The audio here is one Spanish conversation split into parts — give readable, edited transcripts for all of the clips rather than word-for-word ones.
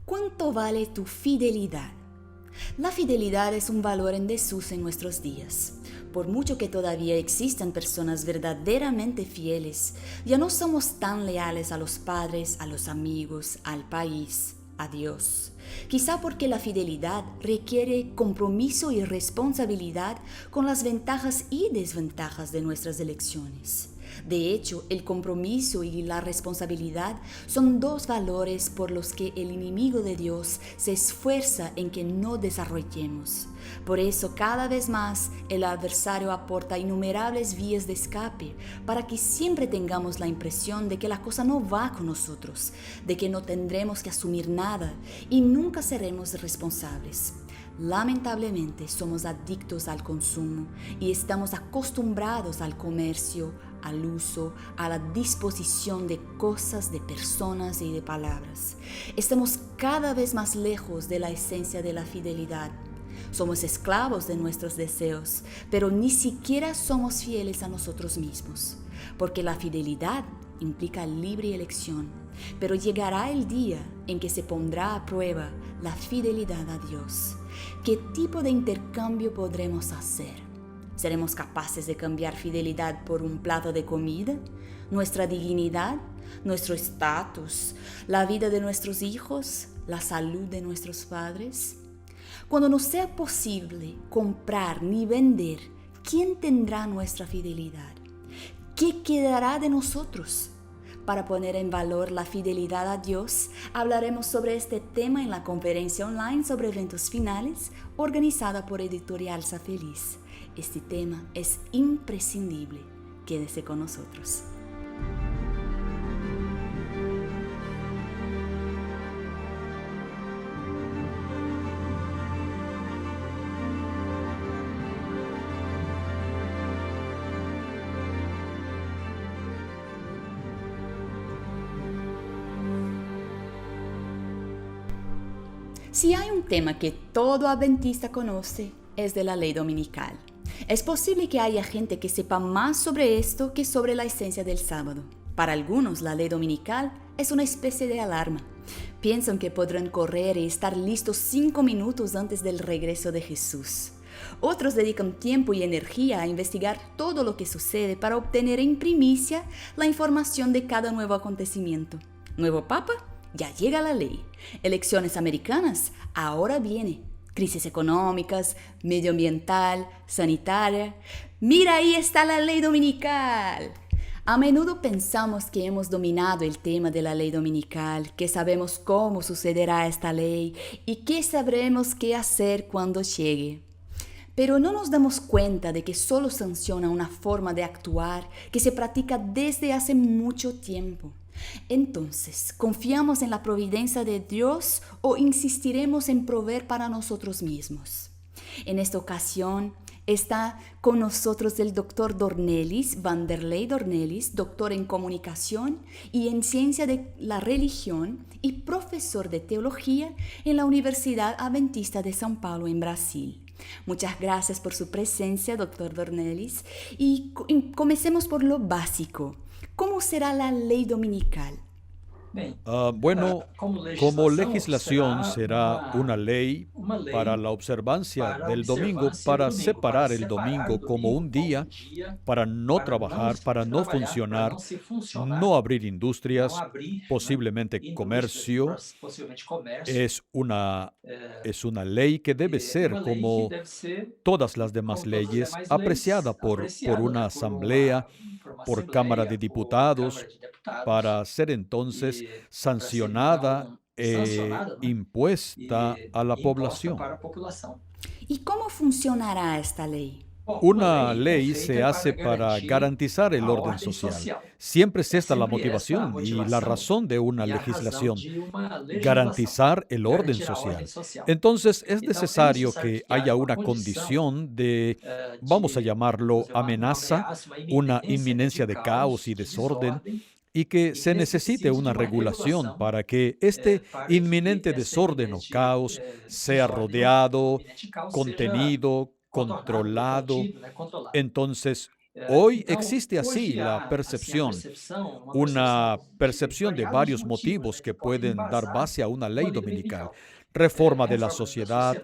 ¿Cuánto vale tu fidelidad? La fidelidad es un valor en desuso en nuestros días. Por mucho que todavía existan personas verdaderamente fieles, ya no somos tan leales a los padres, a los amigos, al país, a Dios. Quizá porque la fidelidad requiere compromiso y responsabilidad con las ventajas y desventajas de nuestras elecciones. De hecho, el compromiso y la responsabilidad son dos valores por los que el enemigo de Dios se esfuerza en que no desarrollemos. Por eso, cada vez más, el adversario aporta innumerables vías de escape para que siempre tengamos la impresión de que la cosa no va con nosotros, de que no tendremos que asumir nada y nunca seremos responsables. Lamentablemente somos adictos al consumo y estamos acostumbrados al comercio, al uso, a la disposición de cosas, de personas y de palabras. Estamos cada vez más lejos de la esencia de la fidelidad. Somos esclavos de nuestros deseos, pero ni siquiera somos fieles a nosotros mismos, porque la fidelidad implica libre elección, pero llegará el día en que se pondrá a prueba la fidelidad a Dios. ¿Qué tipo de intercambio podremos hacer? ¿Seremos capaces de cambiar fidelidad por un plato de comida? ¿Nuestra dignidad? ¿Nuestro estatus? ¿La vida de nuestros hijos? ¿La salud de nuestros padres? Cuando no sea posible comprar ni vender, ¿quién tendrá nuestra fidelidad? ¿Qué quedará de nosotros? Para poner en valor la fidelidad a Dios, hablaremos sobre este tema en la conferencia online sobre eventos finales organizada por Editorial Sa Feliz. Este tema es imprescindible. Quédese con nosotros. Si hay un tema que todo adventista conoce, es de la ley dominical. Es posible que haya gente que sepa más sobre esto que sobre la esencia del sábado. Para algunos, la ley dominical es una especie de alarma. Piensan que podrán correr y estar listos 5 minutos antes del regreso de Jesús. Otros dedican tiempo y energía a investigar todo lo que sucede para obtener en primicia la información de cada nuevo acontecimiento. ¿Nuevo papa? Ya llega la ley. Elecciones americanas, ahora viene. Crisis económicas, medioambiental, sanitaria. ¡Mira, ahí está la ley dominical! A menudo pensamos que hemos dominado el tema de la ley dominical, que sabemos cómo sucederá esta ley y que sabremos qué hacer cuando llegue. Pero no nos damos cuenta de que solo sanciona una forma de actuar que se practica desde hace mucho tiempo. Entonces, ¿confiamos en la providencia de Dios o insistiremos en proveer para nosotros mismos? En esta ocasión está con nosotros el doctor Dornelis, Vanderlei Dornelis, doctor en comunicación y en ciencia de la religión y profesor de teología en la Universidad Adventista de São Paulo en Brasil. Muchas gracias por su presencia, doctor Dornelis, y comencemos por lo básico. ¿Cómo será la ley dominical? Bueno, como legislación será una ley para la observancia del domingo, para separar el domingo como un día para no trabajar, para no funcionar, no abrir industrias, posiblemente comercio. Es una ley que debe ser, como todas las demás leyes, apreciada por una asamblea, por Cámara de Diputados, para ser entonces sancionada e impuesta a la población. ¿Y cómo funcionará esta ley? Una ley se hace para garantizar el orden social. Siempre es esta la motivación y la razón de una legislación: garantizar el orden social. Entonces es necesario que haya una condición de, vamos a llamarlo, amenaza, una inminencia de caos y desorden, y que se necesite una regulación para que este inminente desorden o caos sea rodeado, contenido, controlado. Entonces, Hoy existe así la percepción, una percepción de varios motivos que pueden dar base a una ley dominical. Reforma de la sociedad,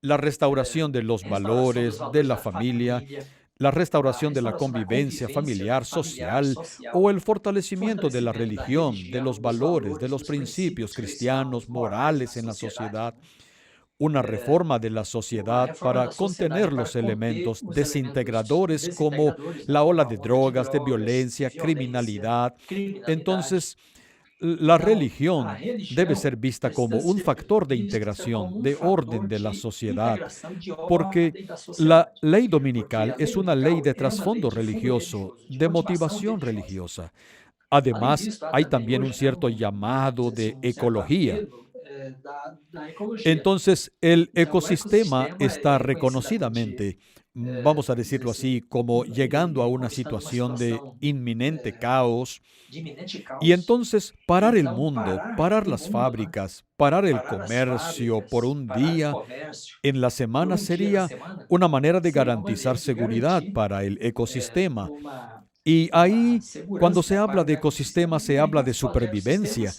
la restauración de los valores de la familia, la restauración de la convivencia familiar, social, o el fortalecimiento de la religión, de los valores, de los principios cristianos, morales en la sociedad. Una reforma de la sociedad para contener los elementos desintegradores como la ola de drogas, de violencia, criminalidad. Entonces, la religión debe ser vista como un factor de integración, de orden de la sociedad, porque la ley dominical es una ley de trasfondo religioso, de motivación religiosa. Además, hay también un cierto llamado de ecología. Entonces, el ecosistema está reconocidamente, vamos a decirlo así, como llegando a una situación de inminente caos. Y entonces, parar el mundo, parar las fábricas, parar el comercio por un día en la semana sería una manera de garantizar seguridad para el ecosistema. Y ahí, cuando se habla de ecosistema, se habla de supervivencia.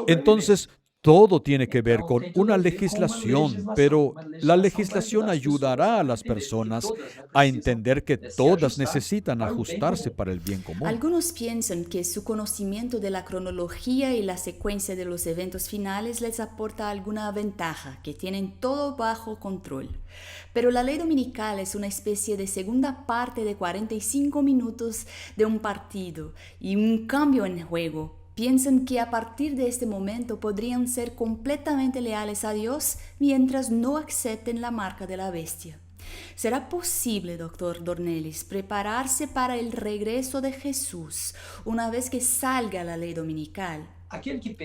Entonces, todo tiene que ver con una legislación, pero la legislación ayudará a las personas a entender que todas necesitan ajustarse para el bien común. Algunos piensan que su conocimiento de la cronología y la secuencia de los eventos finales les aporta alguna ventaja, que tienen todo bajo control. Pero la ley dominical es una especie de segunda parte de 45 minutos de un partido y un cambio en juego. Piensan que a partir de este momento podrían ser completamente leales a Dios mientras no acepten la marca de la bestia. ¿Será posible, doctor Dornelis, prepararse para el regreso de Jesús una vez que salga la ley dominical?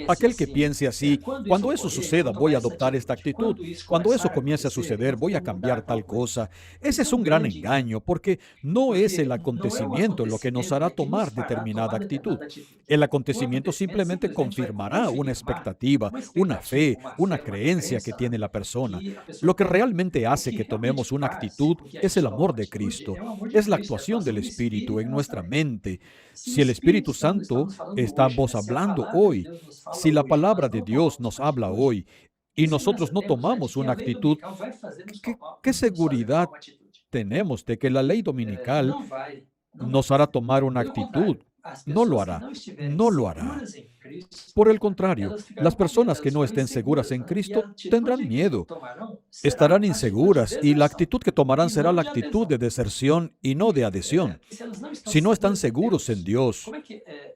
Aquel que piense así, cuando eso suceda, voy a adoptar esta actitud. Cuando eso comience a suceder, voy a cambiar tal cosa. Ese es un gran engaño, porque no es el acontecimiento lo que nos hará tomar determinada actitud. El acontecimiento simplemente confirmará una expectativa, una fe, una creencia que tiene la persona. Lo que realmente hace que tomemos una actitud es el amor de Cristo, es la actuación del Espíritu en nuestra mente. Si el Espíritu Santo estamos hablando hoy, si la palabra de Dios nos habla hoy y nosotros no tomamos una actitud, ¿qué seguridad tenemos de que la ley dominical nos hará tomar una actitud? No lo hará, no lo hará. Por el contrario, las personas que no estén seguras en Cristo tendrán miedo, estarán inseguras y la actitud que tomarán será la actitud de deserción y no de adhesión. Si no están seguros en Dios,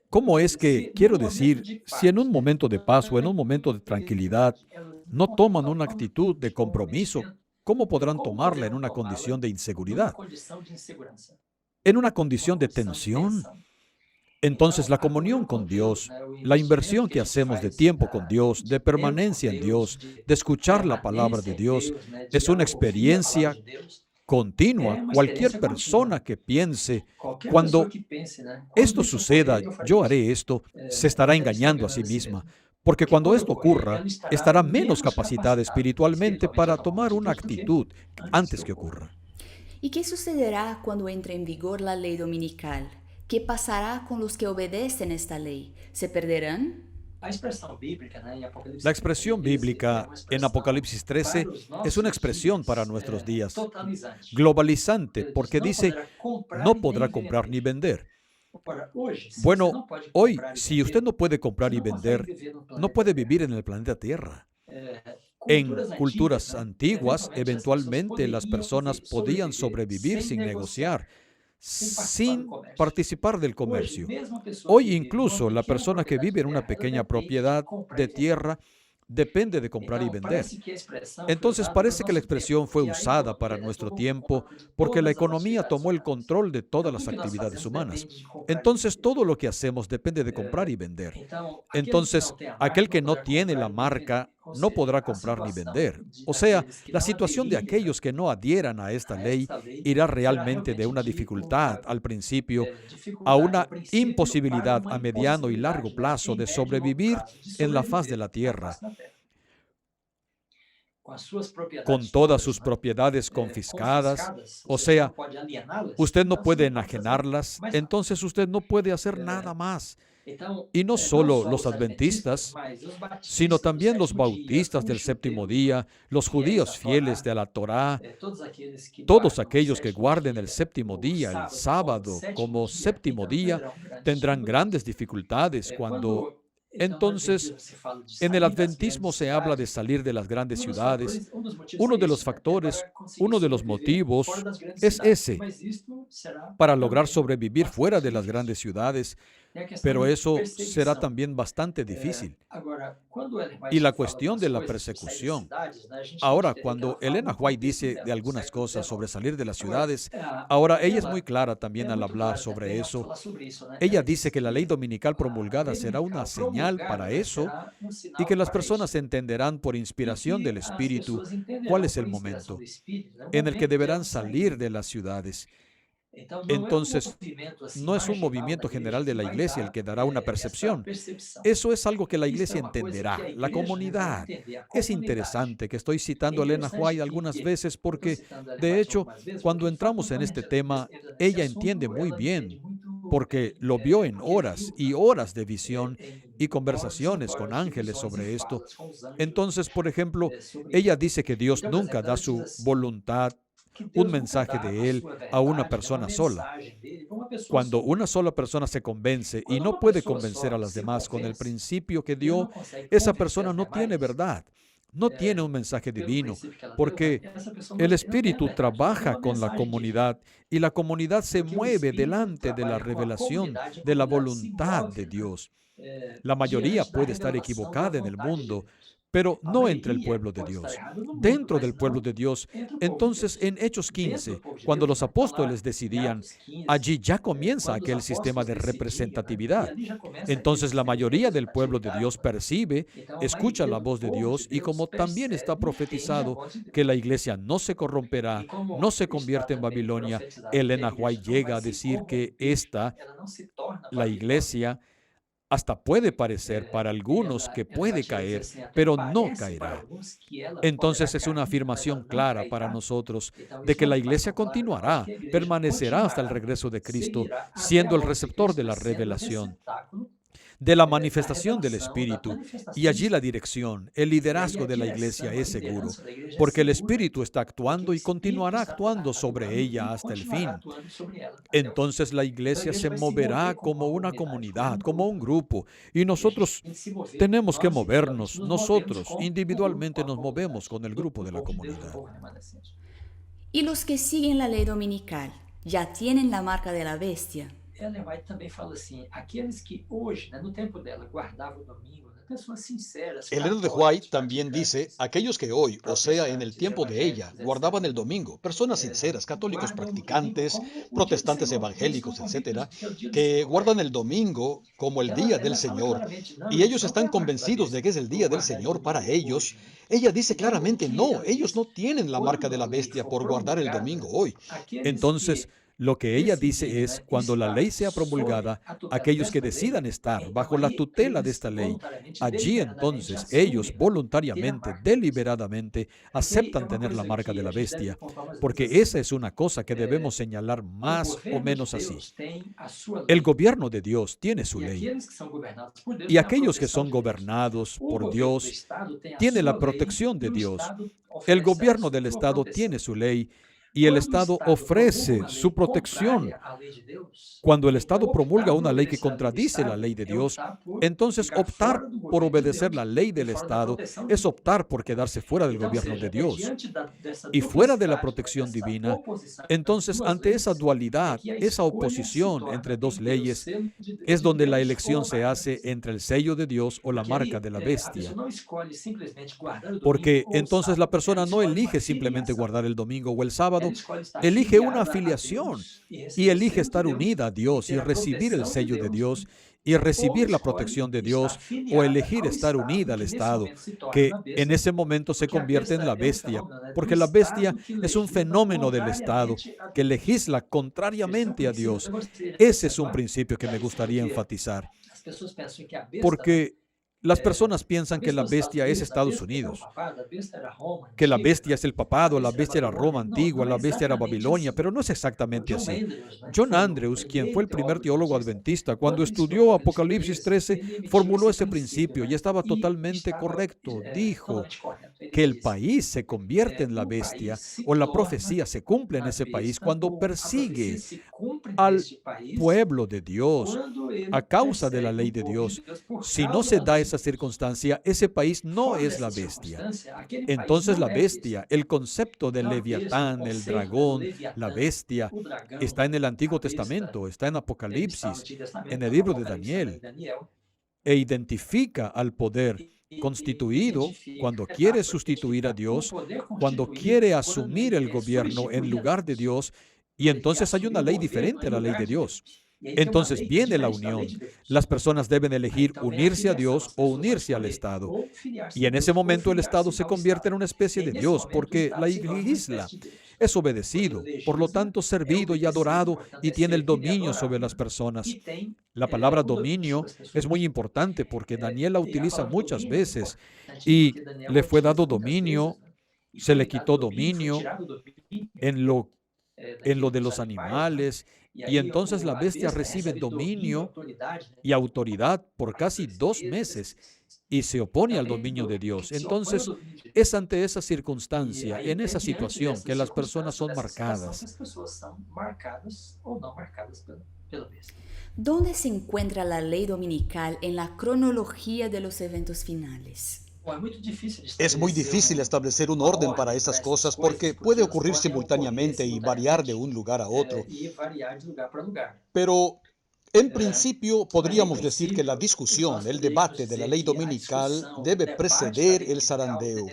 ¿cómo es que, quiero decir, si en un momento de paz o en un momento de tranquilidad no toman una actitud de compromiso, cómo podrán tomarla en una condición de inseguridad? En una condición de tensión. Entonces, la comunión con Dios, la inversión que hacemos de tiempo con Dios, de permanencia en Dios, de escuchar la palabra de Dios, es una experiencia continua. Cualquier persona que piense, cuando esto suceda, yo haré esto, se estará engañando a sí misma. Porque cuando esto ocurra, estará menos capacitada espiritualmente para tomar una actitud antes que ocurra. ¿Y qué sucederá cuando entre en vigor la ley dominical? ¿Qué pasará con los que obedecen esta ley? ¿Se perderán? La expresión bíblica en Apocalipsis 13 es una expresión para nuestros días, globalizante, porque dice, no podrá comprar ni vender. Bueno, hoy, si usted no puede comprar y vender, no puede vivir en el planeta Tierra. En culturas antiguas, eventualmente las personas podían sobrevivir sin negociar, sin participar del comercio. Hoy incluso la persona que vive en una pequeña propiedad de tierra depende de comprar y vender. Entonces parece que la expresión fue usada para nuestro tiempo porque la economía tomó el control de todas las actividades humanas. Entonces todo lo que hacemos depende de comprar y vender. Entonces aquel que no tiene la marca no podrá comprar ni vender. O sea, la situación de aquellos que no adhieran a esta ley irá realmente de una dificultad al principio a una imposibilidad a mediano y largo plazo de sobrevivir en la faz de la tierra. con todas sus propiedades confiscadas, o sea, usted no puede enajenarlas, entonces usted no puede hacer nada más. Y no solo los adventistas, sino también los bautistas del séptimo día, los judíos fieles de la Torá, todos aquellos que guarden el séptimo día, el sábado, como séptimo día, tendrán grandes dificultades cuando... Entonces, en el adventismo se habla de salir de las grandes ciudades. Uno de los factores, uno de los motivos es ese, para lograr sobrevivir fuera de las grandes ciudades, pero eso será también bastante difícil. Y la cuestión de la persecución. Ahora, cuando Elena White dice de algunas cosas sobre salir de las ciudades, ahora ella es muy clara también al hablar sobre eso. Ella dice que la ley dominical promulgada será una señal para eso y que las personas entenderán por inspiración del Espíritu cuál es el momento en el que deberán salir de las ciudades. Entonces, no es un movimiento general de la iglesia el que dará una percepción. Eso es algo que la iglesia entenderá, la comunidad. Es interesante que estoy citando a Elena White algunas veces porque, de hecho, cuando entramos en este tema, ella entiende muy bien, porque lo vio en horas y horas de visión y conversaciones con ángeles sobre esto. Entonces, por ejemplo, ella dice que Dios nunca da su voluntad, un mensaje de Él a una persona sola. Cuando una sola persona se convence y no puede convencer a las demás con el principio que dio, esa persona no tiene verdad, no tiene un mensaje divino, porque el Espíritu trabaja con la comunidad y la comunidad se mueve delante de la revelación de la voluntad de Dios. La mayoría puede estar equivocada en el mundo, pero no entre el pueblo de Dios. Dentro del pueblo de Dios, entonces en Hechos 15, cuando los apóstoles decidían, allí ya comienza aquel sistema de representatividad. Entonces la mayoría del pueblo de Dios percibe, escucha la voz de Dios y como también está profetizado que la iglesia no se corromperá, no se convierte en Babilonia, Elena White llega a decir que la iglesia, hasta puede parecer para algunos que puede caer, pero no caerá. Entonces es una afirmación clara para nosotros de que la iglesia continuará, permanecerá hasta el regreso de Cristo, siendo el receptor de la revelación, de la manifestación del Espíritu, y allí la dirección, el liderazgo de la iglesia es seguro, porque el Espíritu está actuando y continuará actuando sobre ella hasta el fin. Entonces la iglesia se moverá como una comunidad, como un grupo, y nosotros tenemos que movernos, nosotros individualmente nos movemos con el grupo de la comunidad. Y los que siguen la ley dominical ya tienen la marca de la bestia. Ellen White também fala assim, aqueles que hoje, no tempo dela, guardavam o domingo, pessoas sinceras. Elena de White también dice, aquellos que hoy, o sea, en el tiempo de ella, guardaban el domingo, personas sinceras, católicos practicantes, protestantes evangélicos, etcétera, que guardan el domingo como el día del Señor, y ellos están convencidos de que es el día del Señor para ellos. Ella dice claramente, no, ellos no tienen la marca de la bestia por guardar el domingo hoy. Entonces, lo que ella dice es, cuando la ley sea promulgada, aquellos que decidan estar bajo la tutela de esta ley, allí entonces ellos voluntariamente, deliberadamente, aceptan tener la marca de la bestia, porque esa es una cosa que debemos señalar más o menos así. El gobierno de Dios tiene su ley, y aquellos que son gobernados por Dios tienen la protección de Dios. El gobierno del Estado tiene su ley, y el Estado ofrece su protección. Cuando el Estado promulga una ley que contradice la ley de Dios, entonces optar por obedecer la ley del Estado es optar por quedarse fuera del gobierno de Dios y fuera de la protección divina. Entonces, ante esa dualidad, esa oposición entre dos leyes, es donde la elección se hace entre el sello de Dios o la marca de la bestia. Porque entonces la persona no elige simplemente guardar el domingo o el sábado, elige una afiliación y elige estar unida a Dios y recibir el sello de Dios y recibir la protección de Dios, o elegir estar unida al Estado, que en ese momento se convierte en la bestia, porque la bestia es un fenómeno del Estado que legisla contrariamente a Dios. Ese es un principio que me gustaría enfatizar, porque Las personas piensan que la bestia es Estados Unidos, que la bestia es el papado, la bestia era Roma antigua, la bestia era Babilonia, pero no es exactamente así. John Andrews, quien fue el primer teólogo adventista, cuando estudió Apocalipsis 13, formuló ese principio y estaba totalmente correcto. Dijo que el país se convierte en la bestia o la profecía se cumple en ese país cuando persigue al pueblo de Dios a causa de la ley de Dios. Si no se da esa circunstancia, ese país no es la bestia. Entonces la bestia, el concepto del leviatán, el dragón, la bestia, está en el Antiguo Testamento, está en Apocalipsis, en el libro de Daniel, e identifica al poder constituido cuando quiere sustituir a Dios, cuando quiere asumir el gobierno en lugar de Dios, y entonces hay una ley diferente a la ley de Dios. Entonces viene la unión. Las personas deben elegir unirse a Dios o unirse al Estado. Y en ese momento el Estado se convierte en una especie de Dios porque la isla es obedecido, por lo tanto servido y adorado y tiene el dominio sobre las personas. La palabra dominio es muy importante porque Daniel la utiliza muchas veces y le fue dado dominio, se le quitó dominio en lo de los animales, y entonces la bestia recibe dominio y autoridad por casi 2 meses y se opone al dominio de Dios. Entonces, es ante esa circunstancia, en esa situación, que las personas son marcadas. ¿Dónde se encuentra la ley dominical en la cronología de los eventos finales? Es muy difícil establecer un orden para esas cosas porque puede ocurrir simultáneamente y variar de un lugar a otro. Pero en principio podríamos decir que la discusión, el debate de la ley dominical debe preceder el zarandeo.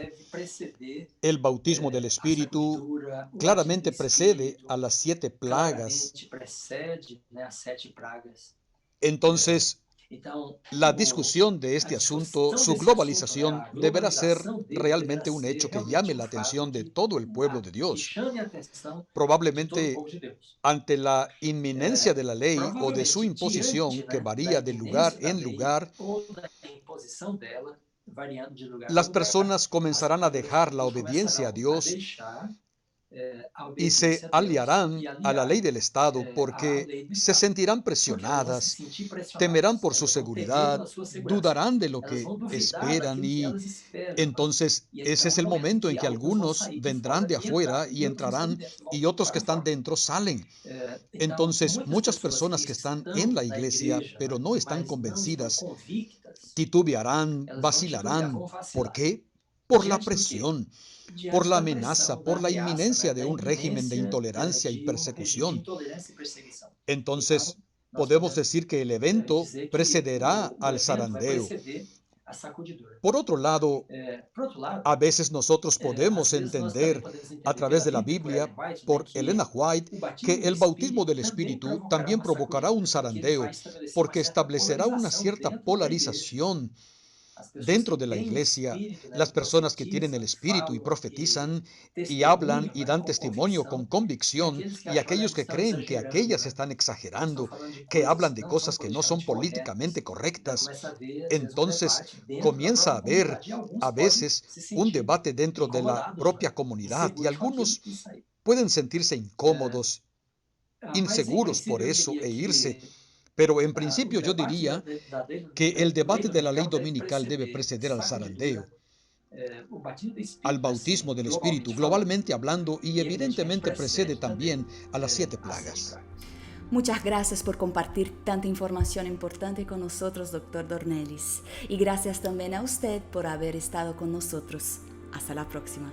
El bautismo del Espíritu claramente precede a las 7 plagas. Entonces, la discusión de este asunto, su globalización, deberá ser realmente un hecho que llame la atención de todo el pueblo de Dios. Probablemente ante la inminencia de la ley o de su imposición, que varía de lugar en lugar, las personas comenzarán a dejar la obediencia a Dios y se aliarán a la ley del Estado porque se sentirán presionadas, temerán por su seguridad, dudarán de lo que esperan y entonces ese es el momento en que algunos vendrán de afuera y entrarán y otros que están dentro salen. Entonces muchas personas que están en la iglesia pero no están convencidas titubearán, vacilarán. ¿Por qué? Por la presión, por la amenaza, por la inminencia de un régimen de intolerancia y persecución. Entonces, podemos decir que el evento precederá al zarandeo. Por otro lado, a veces nosotros podemos entender a través de la Biblia, por Elena White, que el bautismo del Espíritu también provocará un zarandeo, porque establecerá una cierta polarización dentro de la iglesia. Las personas que tienen el Espíritu y profetizan y hablan y dan testimonio con convicción, y aquellos que creen que aquellas están exagerando, que hablan de cosas que no son políticamente correctas. Entonces comienza a haber a veces un debate dentro de la propia comunidad y algunos pueden sentirse incómodos, inseguros por eso e irse. Pero en principio yo diría que el debate de la ley dominical debe preceder al zarandeo, al bautismo del Espíritu, globalmente hablando, y evidentemente precede también a las 7 plagas. Muchas gracias por compartir tanta información importante con nosotros, Dr. Dornelis. Y gracias también a usted por haber estado con nosotros. Hasta la próxima.